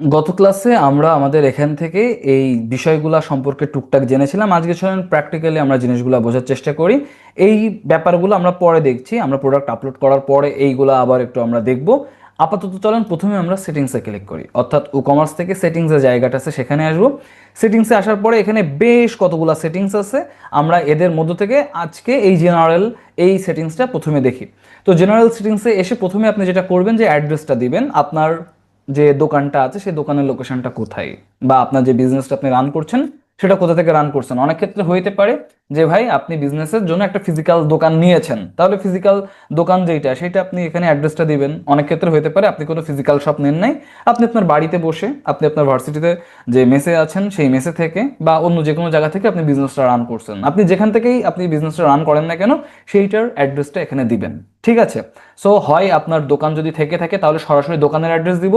গত ক্লাসে আমরা আমাদের এখান থেকে এই বিষয়গুলা সম্পর্কে টুকটাক জেনেছিলাম। আজকে চলেন প্র্যাকটিক্যালি আমরা জিনিসগুলো বোঝার চেষ্টা করি। এই ব্যাপারগুলো আমরা পরে দেখছি, আমরা প্রোডাক্ট আপলোড করার পরে এইগুলো আবার একটু আমরা দেখব। আপাতত চলেন প্রথমে আমরা সেটিংসে ক্লিক করি, অর্থাৎ ই কমার্স থেকে সেটিংসের জায়গাটা আছে সেখানে আসবো। সেটিংসে আসার পরে এখানে বেশ কতগুলো সেটিংস আছে, আমরা এদের মধ্য থেকে আজকে এই জেনারেল এই সেটিংসটা প্রথমে দেখি। তো জেনারেল সেটিংসে এসে প্রথমে আপনি যেটা করবেন যে অ্যাড্রেসটা দিবেন, আপনার যে দোকানটা আছে সেই দোকানের লোকেশনটা কোথায়, বা আপনার যে বিজনেসটা আপনি রান করছেন সেটা কোথা থেকে রান করছেন। অনেক ক্ষেত্রে হইতে পারে যে ভাই আপনি বিজনেসের জন্য একটা ফিজিক্যাল দোকান নিয়েছেন, তাহলে ফিজিক্যাল দোকান যেটা সেটা আপনি এখানে অ্যাড্রেসটা দিবেন। অনেক ক্ষেত্রে হইতে পারে আপনি কোনো ফিজিক্যাল শপ নেন নাই, আপনি আপনার বাড়িতে বসে আপনি আপনার ভার্সিটিতে যে মেসে আছেন সেই মেসে থেকে বা অন্য যে কোনো জায়গা থেকে আপনি বিজনেসটা রান করছেন, আপনি যেখান থেকেই আপনি বিজনেসটা রান করেন না কেন সেইটার অ্যাড্রেসটা এখানে দিবেন। ঠিক আছে? সো হয় আপনার দোকান যদি থেকে থাকে তাহলে সরাসরি দোকানের অ্যাড্রেস দিব,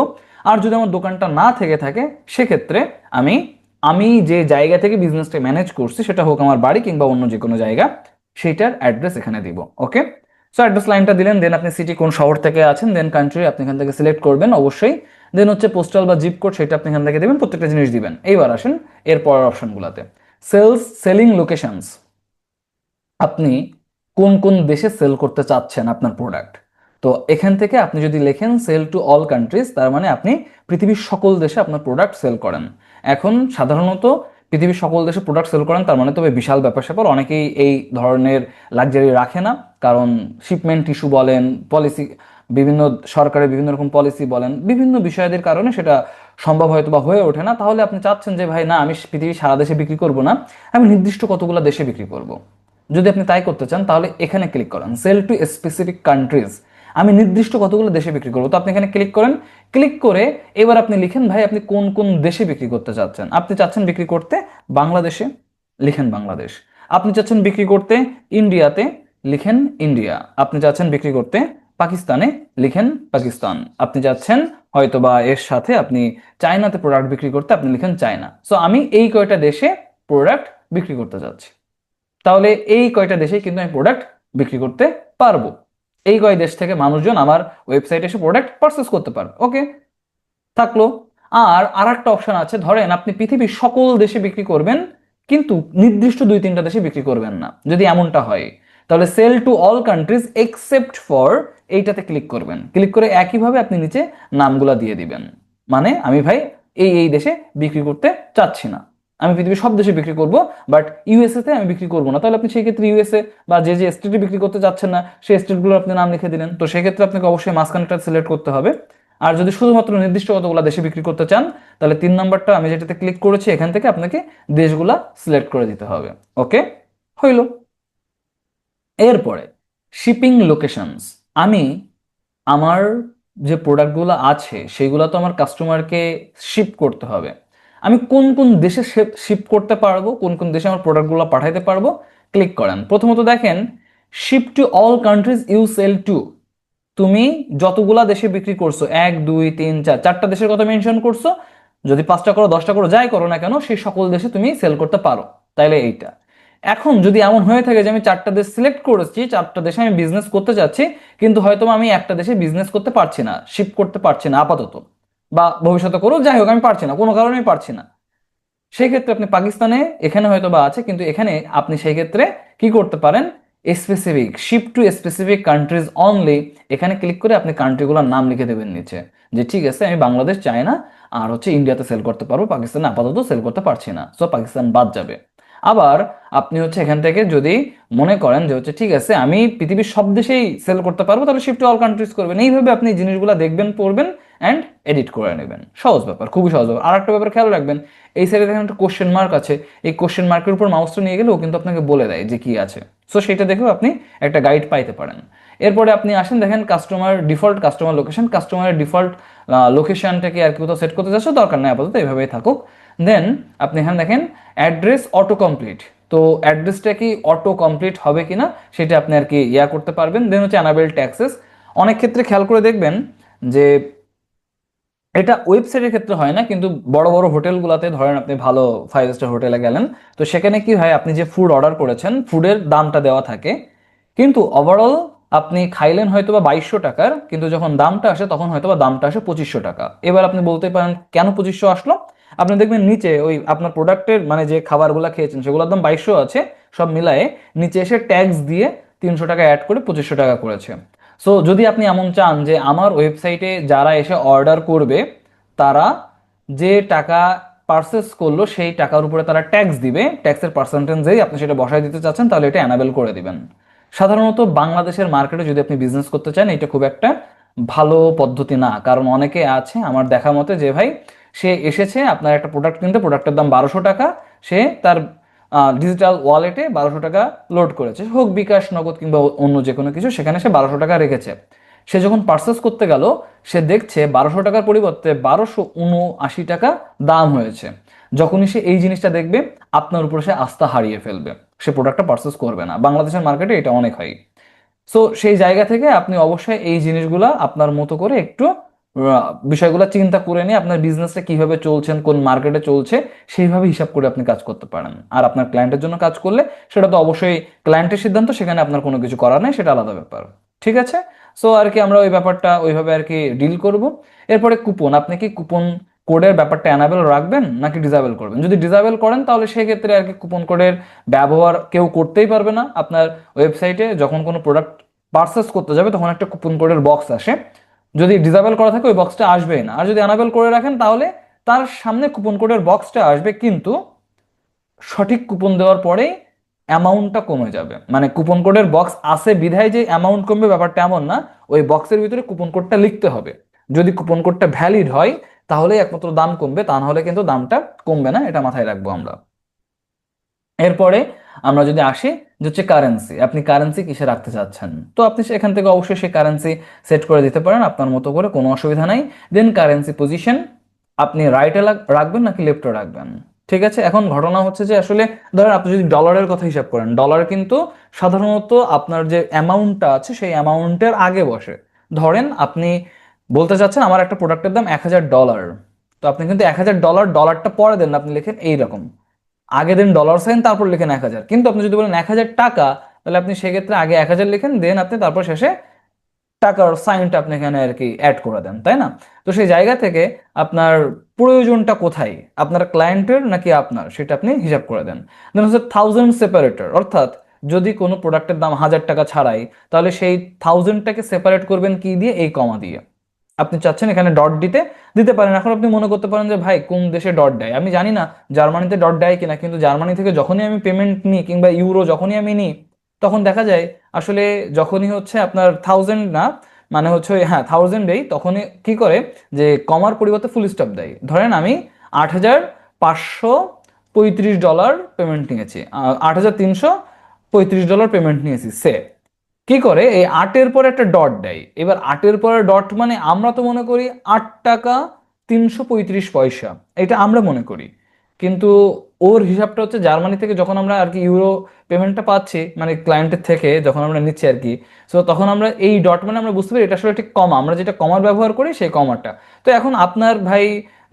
আর যদি আমার দোকানটা না থেকে থাকে সেক্ষেত্রে আমি আমি যে জায়গা থেকে বিজনেসটা ম্যানেজ করছি, সেটা হোক আমার বাড়ি কিংবা অন্য যে কোনো জায়গা, সেইটার অ্যাড্রেস এখানে দিব। ওকে, সো অ্যাড্রেস লাইনটা দিলেন, দেন আপনি সিটি কোন শহর থেকে আছেন, দেন কান্ট্রি আপনি এখান থেকে সিলেক্ট করবেন অবশ্যই, দেন হচ্ছে পোস্টাল বা জিপ কোড সেটা আপনি এখান থেকে দেবেন, প্রত্যেকটা জিনিস দিবেন। এইবার আসেন এর পরের অপশনগুলোতে, সেলিং লোকেশনস। আপনি কোন কোন দেশে সেল করতে চাচ্ছেন আপনার প্রোডাক্ট। তো এখান থেকে আপনি যদি লেখেন সেল টু অল কান্ট্রিজ, তার মানে আপনি পৃথিবীর সকল দেশে আপনার প্রোডাক্ট সেল করেন। এখন সাধারণত পৃথিবীর সকল দেশে প্রোডাক্ট সেল করেন তার মানে তবে বিশাল ব্যাপার স্যাপার, অনেকেই এই ধরনের লাক্সারি রাখে না, কারণ শিপমেন্ট ইস্যু বলেন, পলিসি, বিভিন্ন সরকারের বিভিন্ন রকম পলিসি বলেন, বিভিন্ন বিষয়াদির কারণে সেটা সম্ভব হয়তো বা হয়ে ওঠে না। তাহলে আপনি চাচ্ছেন যে ভাই না, আমি পৃথিবীর সারা দেশে বিক্রি করব না, আমি নির্দিষ্ট কতগুলো দেশে বিক্রি করব। যদি আপনি তাই করতে চান তাহলে এখানে ক্লিক করেন সেল টু স্পেসিফিক কান্ট্রিজ, আমি নির্দিষ্ট কতগুলো দেশে বিক্রি করবো। তো আপনি এখানে ক্লিক করেন, ক্লিক করে এবার আপনি লিখেন ভাই আপনি কোন কোন দেশে বিক্রি করতে চাচ্ছেন। আপনি চাচ্ছেন বিক্রি করতে বাংলাদেশে, লিখেন বাংলাদেশ। আপনি চাচ্ছেন বিক্রি করতে ইন্ডিয়াতে, লিখেন ইন্ডিয়া। আপনি চাচ্ছেন বিক্রি করতে পাকিস্তানে, লিখেন পাকিস্তান। আপনি চাচ্ছেন হয়তো বা এর সাথে আপনি চায়নাতে প্রোডাক্ট বিক্রি করতে, আপনি লিখেন চায়না। সো আমি এই কয়টা দেশে প্রোডাক্ট বিক্রি করতে চাচ্ছি, তাহলে এই কয়টা দেশে কিন্তু আমি প্রোডাক্ট বিক্রি করতে পারবো। এই কয় দেশ থেকে মানুষজন আমার ওয়েবসাইটে এসে প্রোডাক্ট পারচেস করতে পারবে। ওকে, থাকলো। আর আরেকটা অপশন আছে, ধরেন আপনি পৃথিবীর সকল দেশে বিক্রি করবেন কিন্তু নির্দিষ্ট দুই তিনটা দেশে বিক্রি করবেন না। যদি এমনটা হয় তাহলে sell to all countries except for, এইটাতে ক্লিক করবেন। ক্লিক করে একইভাবে আপনি নিচে নামগুলা দিয়ে দিবেন। মানে আমি ভাই এই এই দেশে বিক্রি করতে চাচ্ছি না, আমি পৃথিবীর সব দেশে বিক্রি করব, বাট ইউএসএ তে আমি বিক্রি করবো না। তাহলে আপনি সেই ক্ষেত্রে ইউএসএ বা যে যে স্টেটে বিক্রি করতে চাচ্ছেন না সেই স্টেটগুলোর আপনি নাম লিখে দিলেন। তো সেক্ষেত্রে আপনাকে অবশ্যই মাঝখানটা সিলেক্ট করতে হবে। আর যদি শুধুমাত্র নির্দিষ্ট কতগুলো দেশে বিক্রি করতে চান তাহলে 3 নম্বরটা আমি যেটাতে ক্লিক করেছি এখান থেকে আপনাকে দেশগুলা সিলেক্ট করে দিতে হবে। ওকে, হইল। এরপরে শিপিং লোকেশনস, আমি আমার যে প্রোডাক্টগুলো আছে সেগুলো তো আমার কাস্টমারকে শিপ করতে হবে। আমি কোন কোন দেশে শিপ করতে পারবো, কোন কোন দেশে আমার প্রোডাক্টগুলো পাঠাইতে পারবো, ক্লিক করেন। প্রথমত দেখেন ship to all countries you sell to, তুমি যতগুলা দেশে বিক্রি করছো, 1 2 3 4, 4টা দেশের কথা মেনশন করছো, যদি 5টা করো 10টা করো যাই করো না কেন সেই সকল দেশে তুমি সেল করতে পারো। তাইলে এইটা, এখন যদি এমন হয়ে থাকে যে আমি 4টা দেশ সিলেক্ট করেছি, 4টা দেশে আমি বিজনেস করতে চাচ্ছি, কিন্তু হয়তো আমি একটা দেশে বিজনেস করতে পারছি না, শিপ করতে পারছি না আপাতত, বা ভবিষ্যতে করো, যাই হোক আমি পারছি না, কোনো কারণে আমি পারছি না, সেই ক্ষেত্রে আপনি পাকিস্তানে এখানে হয়তো বা আছে, কিন্তু এখানে আপনি সেই ক্ষেত্রে কি করতে পারেন, specific ship to specific countries only, এখানে ক্লিক করে আপনি কান্ট্রিগুলোর নাম লিখে দেবেন নিচে, যে ঠিক আছে আমি বাংলাদেশ, চায়না আর হচ্ছে ইন্ডিয়াতে সেল করতে পারবো, পাকিস্তানে আপাতত সেল করতে পারছি না, সো পাকিস্তান বাদ যাবে। আবার আপনি হচ্ছে এখান থেকে যদি মনে করেন যে হচ্ছে ঠিক আছে আমি পৃথিবীর সব দেশেই সেল করতে পারবো, তাহলে শিফট টু অল কান্ট্রিজ করবেন। এইভাবে আপনি জিনিসগুলো দেখবেন, পড়বেন অ্যান্ড এডিট করে নেবেন। সহজ ব্যাপার, খুবই সহজ ব্যাপার। আর একটা ব্যাপার খেয়াল রাখবেন, এই সাইডে দেখেন একটা কোশ্চেন মার্ক আছে, এই কোশ্চেন মার্কের উপর মাউসটা নিয়ে গেলেও কিন্তু আপনাকে বলে দেয় যে কি আছে, সো সেটা দেখেও আপনি একটা গাইড পাইতে পারেন। এরপরে আপনি আসেন, দেখেন কাস্টমার ডিফল্ট কাস্টমার লোকেশন, কাস্টমারের ডিফল্ট লোকেশনটাকে আর কি কোথাও সেট করতে যাচ্ছে, দরকার নেই, আপাতত এইভাবেই থাকুক। দেন আপনি এখানে দেখেন অ্যাড্রেস অটো কমপ্লিট, তো অ্যাড্রেসটা কি অটো কমপ্লিট হবে কিনা সেটা আপনি আর কি করতে পারবেন। দেন হচ্ছে অ্যানাবেল ট্যাক্সেস, অনেক ক্ষেত্রে খেয়াল করে দেখবেন যে এটা ওয়েবসাইটের ক্ষেত্রে হয় না, কিন্তু বড় বড় হোটেলগুলোতে, ধরেন আপনি ভালো 5 স্টার হোটেলে গেলেন, তো সেখানে কি হয়, আপনি যে ফুড অর্ডার করেছেন ফুডের দামটা দেওয়া থাকে, কিন্তু ওভারঅল আপনি খাইলেন হয়তো বা 2200 টাকার, কিন্তু যখন দামটা আসে তখন হয়তো বা দামটা আসে 2500 টাকা। এবার আপনি বলতে পারেন কেন 2500 আসলো? আপনি দেখবেন নিচে ওই আপনার প্রোডাক্টের মানে যে খাবারগুলো খেয়েছেন সেগুলোর দাম 2200 আছে, সব মিলায়ে নিচে এসে ট্যাক্স দিয়ে 300 টাকা অ্যাড করে 2500 টাকা করেছে। সো যদি আপনি এমন চান যে আমার ওয়েবসাইটে যারা এসে অর্ডার করবে তারা যে টাকা পারচেস করলো সেই টাকার উপরে তারা ট্যাক্স দিবে, ট্যাক্সের পার্সেন্টেজেই আপনি সেটা বসায় দিতে চাচ্ছেন, তাহলে এটা অ্যানাবেল করে দিবেন। সাধারণত বাংলাদেশের মার্কেটে যদি আপনি বিজনেস করতে চান এটা খুব একটা ভালো পদ্ধতি না, কারণ অনেকে আছে আমার দেখা মতে যে ভাই সে এসেছে আপনার একটা প্রোডাক্ট কিনতে, প্রোডাক্টের দাম 1200 টাকা, সে তার ডিজিটাল ওয়ালেটে 1200 টাকা লোড করেছে, হোক বিকাশ, নগদ কিংবা অন্য যে কোনো কিছু, সেখানে সে 1200 টাকা রেখেছে। সে যখন পার্চেস করতে গেল সে দেখছে 1200 টাকার পরিবর্তে 1279 টাকা দাম হয়েছে। যখনই সে এই জিনিসটা দেখবে আপনার উপরে সে আস্থা হারিয়ে ফেলবে, সে প্রোডাক্টটা পারচেস করবে না। বাংলাদেশের মার্কেটে এটা অনেক হয়। সো সেই জায়গা থেকে আপনি অবশ্যই এই জিনিসগুলা আপনার মতো করে একটু বিষয়গুলো চিন্তা করে নিয়ে আপনার বিজনেসটা কিভাবে চলছেন, কোন মার্কেটে চলছে, সেইভাবে হিসাব করে আপনি কাজ করতে পারেন। আর আপনার ক্লায়েন্টের জন্য কাজ করলে সেটা তো অবশ্যই ক্লায়েন্টের সিদ্ধান্ত, সেখানে আপনার কোনো কিছু করার নেই, সেটা আলাদা ব্যাপার। ঠিক আছে? সো আর কি আমরা ওই ব্যাপারটা ওইভাবে আর কি ডিল করব। এরপরে কুপন, আপনি কি কুপন কোডের ব্যাপারটা অ্যানাবেল রাখবেন নাকি ডিসেবল করবেন? যদি ডিসেবল করেন তাহলে সেক্ষেত্রে আর কি কুপন কোডের ব্যবহার কেউ করতেই পারবে না। আপনার ওয়েবসাইটে যখন কোনো প্রোডাক্ট পারচেস করতে যাবে তখন একটা কুপন কোডের বক্স আসে, যদি ডিসেবল করা থাকে ওই বক্সটা আসবেই না। আর যদি অ্যানাবেল করে রাখেন তাহলে তার সামনে কুপন কোডের বক্সটা আসবে, কিন্তু সঠিক কুপন দেওয়ার পরেই অ্যামাউন্টটা কমে যাবে। মানে কুপন কোডের বক্স আসে বিধায় যে অ্যামাউন্ট কমবে ব্যাপারটা এমন না, ওই বক্সের ভিতরে কুপন কোডটা লিখতে হবে। যদি কুপন কোডটা ভ্যালিড হয় তাহলেই একমাত্র দাম কমবে, তা নাহলে কিন্তু দামটা কমবে না, এটা মাথায় রাখবো আমরা। এরপরে আমরা যদি আসি যে হচ্ছে কারেন্সি, আপনি কারেন্সি কিসে রাখতে চাচ্ছেন, তো আপনি সেখান থেকে অবশ্যই সেই কারেন্সি সেট করে দিতে পারেন আপনার মতো করে, কোনো অসুবিধা নাই। দেন কারেন্সি পজিশন আপনি রাইটে রাখবেন নাকি লেফটে রাখবেন। ঠিক আছে, এখন ঘটনা হচ্ছে যে আসলে ধরেন আপনি যদি ডলারের কথা হিসাব করেন, ডলার কিন্তু সাধারণত আপনার যে অ্যামাউন্টটা আছে সেই অ্যামাউন্টের আগে বসে। ধরেন আপনি বলতে চাচ্ছেন আমার একটা প্রোডাক্টের দাম $1000, তো আপনি কিন্তু $1000, ডলারটা পরে দেন না, আপনি লেখেন এইরকম, আগে দেন ডলার সাইন তারপর লেখেন 1000। কিন্তু আপনি যদি বলেন 1000 টাকা, তাহলে আপনি সেক্ষেত্রে আগে 1000 লেখেন, দেন আপনি তারপর শেষে টাকার সাইনটা আপনি এখানে আর কি অ্যাড করে দেন, তাই না? তো সেই জায়গা থেকে আপনার প্রয়োজনটা কোথায়, আপনার ক্লায়েন্টের নাকি আপনার, সেটা আপনি হিসাব করে দেন। দেন হচ্ছে থাউজেন্ড সেপারেটর, অর্থাৎ যদি কোনো প্রোডাক্টের দাম 1000 টাকা ছাড়াই, তাহলে সেই থাউজেন্ডটাকে সেপারেট করবেন কি দিয়ে? এই কমা দিয়ে। আপনি চাচ্ছেন এখানে ডট দিতে, দিতে পারেন। এখন আপনি মনে করতে পারেন যে ভাই কোন দেশে ডট দেয়, আমি জানি না জার্মানিতে ডট দেয় কিনা, কিন্তু জার্মানি থেকে যখনই আমি পেমেন্ট নিই কিংবা ইউরো যখনই আমি নিই, তখন দেখা যায় আসলে যখনই হচ্ছে আপনার থাউজেন্ড না, মানে হচ্ছে ওই হ্যাঁ থাউজেন্ডেই, তখনই কি করে যে কমার পরিবর্তে ফুল স্টপ দেয়। ধরেন আমি $8535 পেমেন্ট নিয়েছি, $8335 পেমেন্ট নিয়েছি, সে কি করে এই 8-এর পরে একটা ডট দেয়। এবার 8-এর পরে ডট মানে আমরা তো মনে করি $8.335, এটা আমরা মনে করি, কিন্তু ওর হিসাবটা হচ্ছে জার্মানি থেকে যখন আমরা আর কি ইউরো পেমেন্টটা পাচ্ছি, মানে ক্লায়েন্টের থেকে যখন আমরা নিচ্ছি আর কি, সো তখন আমরা এই ডট মানে আমরা বুঝতে পারি এটা আসলে ঠিক কমা, আমরা যেটা কমার ব্যবহার করি সেই কমাটা। তো এখন আপনার ভাই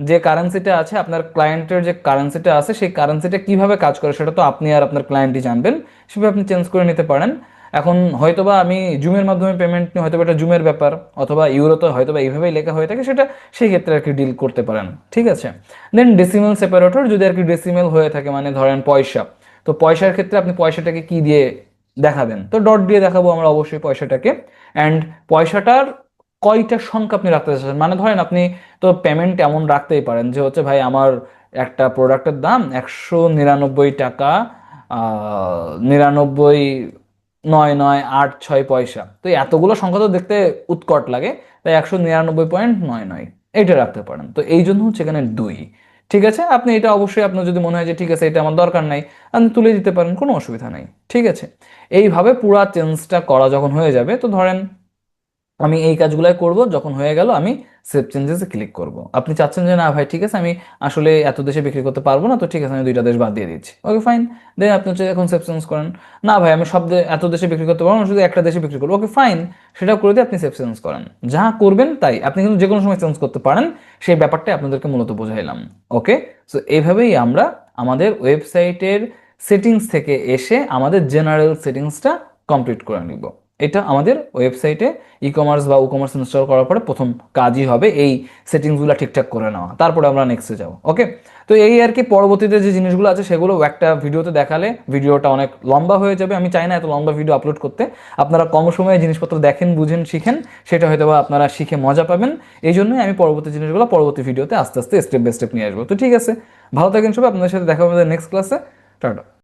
যে কারেন্সিটা আছে, আপনার ক্লায়েন্টের যে কারেন্সিটা আছে, সেই কারেন্সিটা কিভাবে কাজ করে সেটা তো আপনি আর আপনার ক্লায়েন্টই জানবেন, সেভাবে আপনি চেঞ্জ করে নিতে পারেন। এখন হয়তোবা আমি জুমের মাধ্যমে পেমেন্ট নিই, হয়তোবা এটা জুমের ব্যাপার, অথবা ইউরোতে হয়তোবা এইভাবেই লেখা হয়ে থাকে, সেটা সেই ক্ষেত্রে আর কি ডিল করতে পারেন। ঠিক আছে, দেন ডেসিমেল সেপারেটর, যদি আর কি ডেসিমেল হয়ে থাকে মানে ধরেন পয়সা, তো পয়সার ক্ষেত্রে আপনি পয়সাটাকে কি দিয়ে দেখাবেন, তো ডট দিয়ে দেখাবো আমরা অবশ্যই পয়সাটাকে। অ্যান্ড পয়সাটার কয়টা সংখ্যা আপনি রাখতে চাচ্ছেন, মানে ধরেন আপনি তো পেমেন্ট এমন রাখতেই পারেন যে হচ্ছে ভাই আমার একটা প্রোডাক্টের দাম 199 টাকা 99,998,6 পয়সা, তো এতগুলো সংখ্যা তো দেখতে উৎকট লাগে, তাই 199.99 এইটা রাখতে পারেন। তো এই জন্য হচ্ছে এখানে 2। ঠিক আছে, আপনি এটা অবশ্যই আপনার যদি মনে হয় যে ঠিক আছে এটা আমার দরকার নাই, আপনি তুলে দিতে পারেন, কোনো অসুবিধা নাই। ঠিক আছে, এইভাবে পুরা চেঞ্জটা করা যখন হয়ে যাবে, তো ধরেন আমি এই কাজগুলাই করব, যখন হয়ে গেল আমি সেভ চেঞ্জেসে ক্লিক করব। আপনি চাচ্ছেন যে না ভাই ঠিক আছে আমি আসলে এত দেশে বিক্রি করতে পারবো না, তো ঠিক আছে আমি 2টা দেশ বাদ দিয়ে দিচ্ছি, ওকে ফাইন। দেন আপনি হচ্ছে এখন সেভ চেঞ্জ করেন, না ভাই আমি এত দেশে বিক্রি করতে পারবো না, শুধু একটা দেশে বিক্রি করবো, ওকে ফাইন, সেটা করে দিয়ে আপনি সেভ চেঞ্জ করেন। যা করবেন তাই আপনি কিন্তু যে কোনো সময় চেঞ্জ করতে পারেন, সেই ব্যাপারটাই আপনাদেরকে মূলত বোঝাইলাম। ওকে, সো এইভাবেই আমরা আমাদের ওয়েবসাইটের সেটিংস থেকে এসে আমাদের জেনারেল সেটিংসটা কমপ্লিট করে নিব। এটা আমাদের ওয়েবসাইটে ই কমার্স বা ও কমার্স ইনস্টল করার পরে প্রথম কাজই হবে এই সেটিংসগুলো ঠিকঠাক করে নেওয়া, তারপরে আমরা নেক্সটে যাবো। ওকে, তো এই আর কি, পরবর্তীতে যে জিনিসগুলো আছে সেগুলো একটা ভিডিওতে দেখালে ভিডিওটা অনেক লম্বা হয়ে যাবে, আমি চাই না এত লম্বা ভিডিও আপলোড করতে। আপনারা কম সময়ে জিনিসপত্র দেখেন, বুঝেন, শিখেন, সেটা হয়তো বা আপনারা শিখে মজা পাবেন। এই জন্যই আমি পরবর্তী জিনিসগুলো পরবর্তী ভিডিওতে আস্তে আস্তে স্টেপ বাই স্টেপ নিয়ে আসবো। তো ঠিক আছে, ভালো থাকেন সবাই, আপনাদের সাথে দেখা হবে নেক্সট ক্লাসে। টাটা।